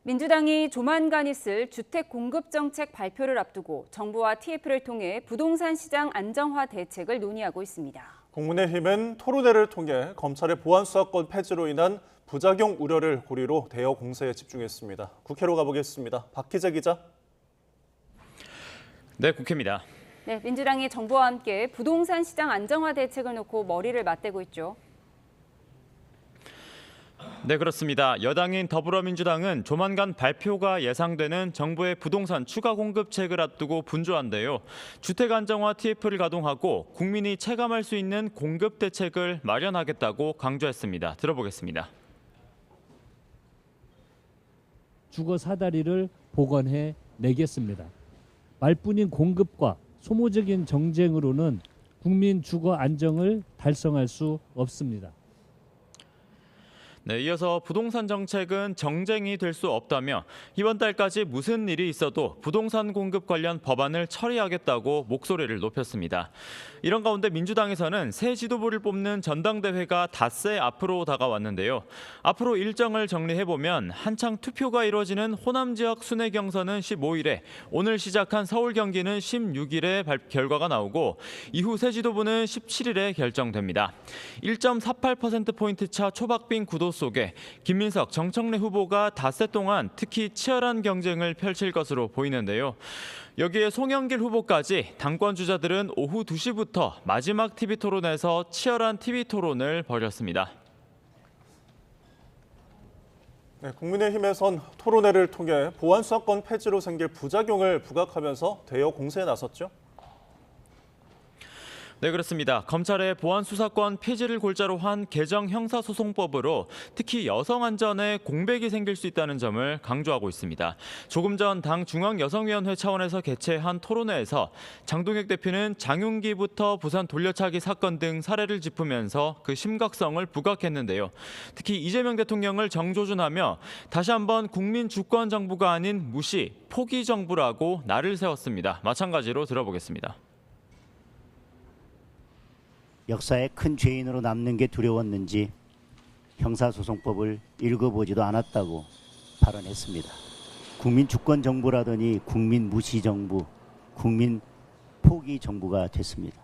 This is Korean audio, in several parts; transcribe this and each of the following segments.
민주당이 조만간 있을 주택 공급 정책 발표를 앞두고 정부와 TF를 통해 부동산 시장 안정화 대책을 논의하고 있습니다. 국민의힘은 토론회를 통해 검찰의 보안 수사권 폐지로 인한 부작용 우려를 고리로 대여 공세에 집중했습니다. 국회로 가보겠습니다. 박희재 기자. 네, 국회입니다. 네, 민주당이 정부와 함께 부동산 시장 안정화 대책을 놓고 머리를 맞대고 있죠. 네, 그렇습니다. 여당인 더불어민주당은 조만간 발표가 예상되는 정부의 부동산 추가 공급책을 앞두고 분주한데요. 주택 안정화 TF를 가동하고 국민이 체감할 수 있는 공급 대책을 마련하겠다고 강조했습니다. 들어보겠습니다. 주거 사다리를 복원해 내겠습니다. 말뿐인 공급과 소모적인 정쟁으로는 국민 주거 안정을 달성할 수 없습니다. 네, 이어서 부동산 정책은 정쟁이 될 수 없다며 이번 달까지 무슨 일이 있어도 부동산 공급 관련 법안을 처리하겠다고 목소리를 높였습니다. 이런 가운데 민주당에서는 새 지도부를 뽑는 전당대회가 닷새 앞으로 다가왔는데요. 앞으로 일정을 정리해보면 한창 투표가 이루어지는 호남 지역 순회 경선은 15일에, 오늘 시작한 서울 경기는 16일에 결과가 나오고 이후 새 지도부는 17일에 결정됩니다. 1.48%포인트 차 초박빙 구도 속에 김민석, 정청래 후보가 닷새 동안 특히 치열한 경쟁을 펼칠 것으로 보이는데요. 여기에 송영길 후보까지 당권 주자들은 오후 2시부터 마지막 TV 토론에서 치열한 TV 토론을 벌였습니다. 네, 국민의힘에선 토론회를 통해 보안 수사권 폐지로 생길 부작용을 부각하면서 대여 공세에 나섰죠. 네, 그렇습니다. 검찰의 보안 수사권 폐지를 골자로 한 개정 형사소송법으로 특히 여성 안전에 공백이 생길 수 있다는 점을 강조하고 있습니다. 조금 전 당 중앙여성위원회 차원에서 개최한 토론회에서 장동혁 대표는 장윤기부터 부산 돌려차기 사건 등 사례를 짚으면서 그 심각성을 부각했는데요. 특히 이재명 대통령을 정조준하며 다시 한번 국민 주권 정부가 아닌 무시, 포기 정부라고 날을 세웠습니다. 마찬가지로 들어보겠습니다. 역사의 큰 죄인으로 남는 게 두려웠는지 형사소송법을 읽어보지도 않았다고 발언했습니다. 국민 주권 정부라더니 국민 무시 정부, 국민 포기 정부가 됐습니다.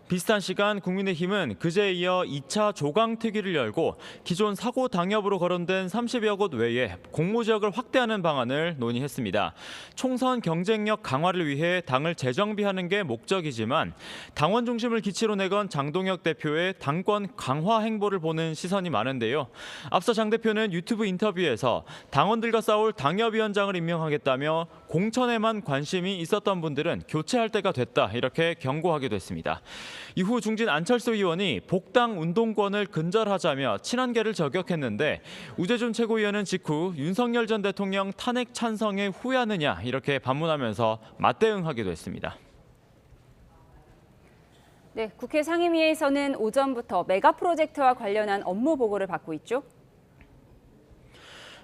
비슷한 시간 국민의힘은 그제에 이어 2차 조강특위를 열고 기존 사고 당협으로 거론된 30여 곳 외에 공모지역을 확대하는 방안을 논의했습니다. 총선 경쟁력 강화를 위해 당을 재정비하는 게 목적이지만 당원 중심을 기치로 내건 장동혁 대표의 당권 강화 행보를 보는 시선이 많은데요. 앞서 장 대표는 유튜브 인터뷰에서 당원들과 싸울 당협위원장을 임명하겠다며 공천에만 관심이 있었던 분들은 교체할 때가 됐다, 이렇게 경고하기도 했습니다. 이후 중진 안철수 의원이 복당 운동권을 근절하자며 친한계를 저격했는데 우재준 최고위원은 직후 윤석열 전 대통령 탄핵 찬성에 후회하느냐, 이렇게 반문하면서 맞대응하기도 했습니다. 네, 국회 상임위에서는 오전부터 메가 프로젝트와 관련한 업무 보고를 받고 있죠.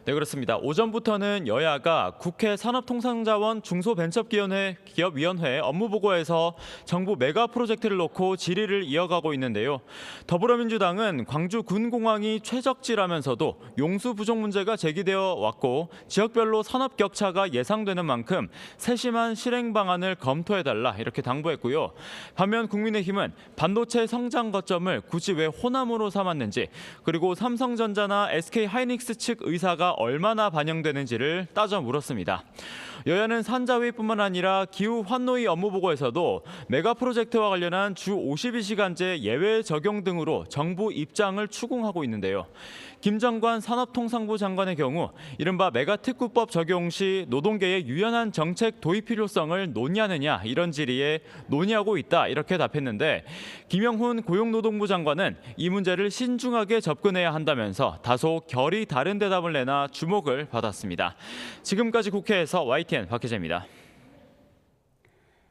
네, 그렇습니다. 오전부터는 여야가 국회 산업통상자원 중소벤처기업위원회 업무보고에서 정부 메가 프로젝트를 놓고 질의를 이어가고 있는데요. 더불어민주당은 광주 군공항이 최적지라면서도 용수 부족 문제가 제기되어 왔고 지역별로 산업 격차가 예상되는 만큼 세심한 실행 방안을 검토해달라, 이렇게 당부했고요. 반면 국민의힘은 반도체 성장 거점을 굳이 왜 호남으로 삼았는지, 그리고 삼성전자나 SK하이닉스 측 의사가 얼마나 반영되는지를 따져 물었습니다. 여야는 산자위뿐만 아니라 기후 환노위 업무보고에서도 메가 프로젝트와 관련한 주 52시간제 예외 적용 등으로 정부 입장을 추궁하고 있는데요. 김 장관 산업통상부 장관의 경우 이른바 메가 특구법 적용 시 노동계의 유연한 정책 도입 필요성을 논의하느냐, 이런 질의에 논의하고 있다, 이렇게 답했는데 김영훈 고용노동부 장관은 이 문제를 신중하게 접근해야 한다면서 다소 결이 다른 대답을 내나 주목을 받았습니다. 지금까지 국회에서 YTN 박희재입니다.